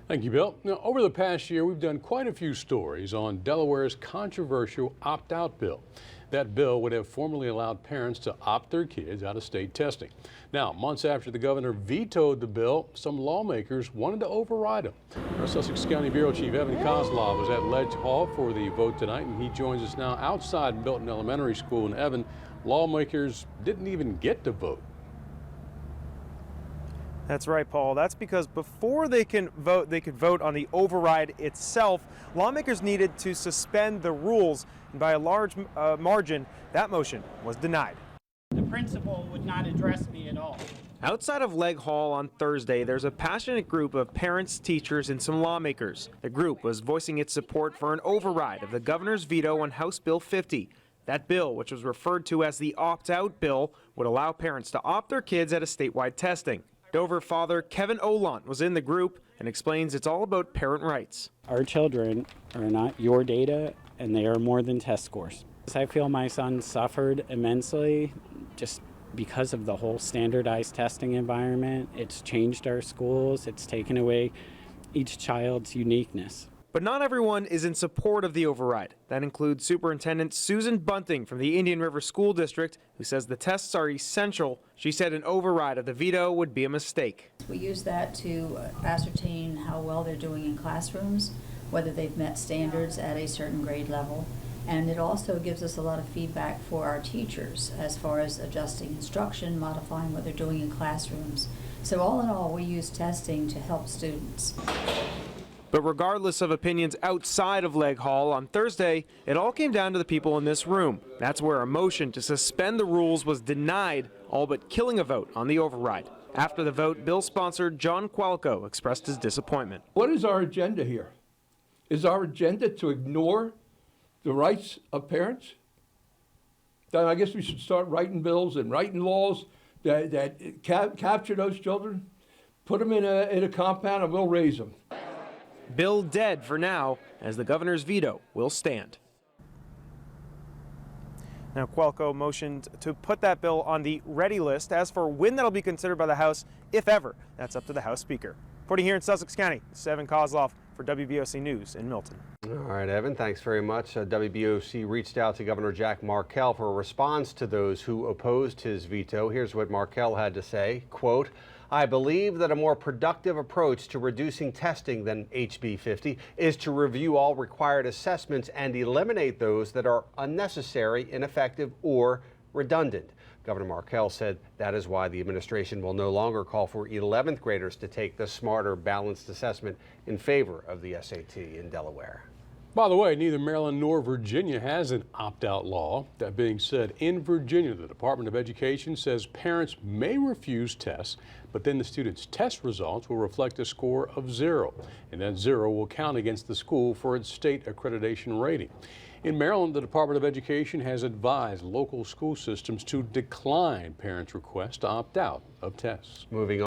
Thank you, Bill. Now, over the past year, we've done quite a few stories on Delaware's controversial opt-out bill. That bill would have formally allowed parents to opt their kids out of state testing. Now, months after the governor vetoed the bill, some lawmakers wanted to override him. Our Sussex County Bureau Chief Evan Kozlov was at Ledge Hall for the vote tonight, and he joins us now outside Milton Elementary School. And Evan, lawmakers didn't even get to vote. That's right, Paul. That's because before they could vote on the override itself. Lawmakers needed to suspend the rules, and by a large margin, that motion was denied. The principal would not address me at all. Outside of Leg Hall on Thursday, there's a passionate group of parents, teachers, and some lawmakers. The group was voicing its support for an override of the governor's veto on House Bill 50. That bill, which was referred to as the opt-out bill, would allow parents to opt their kids out of statewide testing. Dover father Kevin Olant was in the group and explains it's all about parent rights. Our children are not your data, and they are more than test scores. I feel my son suffered immensely just because of the whole standardized testing environment. It's changed our schools. It's taken away each child's uniqueness. But not everyone is in support of the override. That includes Superintendent Susan Bunting from the Indian River School District, who says the tests are essential. She said an override of the veto would be a mistake. We use that to ascertain how well they're doing in classrooms, whether they've met standards at a certain grade level. And it also gives us a lot of feedback for our teachers as far as adjusting instruction, modifying what they're doing in classrooms. So all in all, we use testing to help students. But regardless of opinions outside of Leg Hall on Thursday, it all came down to the people in this room. That's where a motion to suspend the rules was denied, all but killing a vote on the override. After the vote, bill sponsor John Qualco expressed his disappointment. What is our agenda here? Is our agenda to ignore the rights of parents? Then I guess we should start writing bills and writing laws that capture those children, put them in a compound, and we'll raise them. Bill dead for now, as the governor's veto will stand. Now, Qualco motioned to put that bill on the ready list. As for when that'll be considered by the House, if ever, that's up to the House Speaker. Reporting here in Sussex County, this is Evan Kozlov for WBOC News in Milton. All right, Evan, thanks very much. WBOC reached out to Governor Jack Markell for a response to those who opposed his veto. Here's what Markell had to say, quote, "I believe that a more productive approach to reducing testing than HB 50 is to review all required assessments and eliminate those that are unnecessary, ineffective, or redundant." Governor Markell said that is why the administration will no longer call for 11th graders to take the smarter, balanced assessment in favor of the SAT in Delaware. By the way, neither Maryland nor Virginia has an opt-out law. That being said, in Virginia, the Department of Education says parents may refuse tests, but then the student's test results will reflect a score of 0, and that 0 will count against the school for its state accreditation rating. In Maryland, the Department of Education has advised local school systems to decline parents' requests to opt out of tests. Moving on.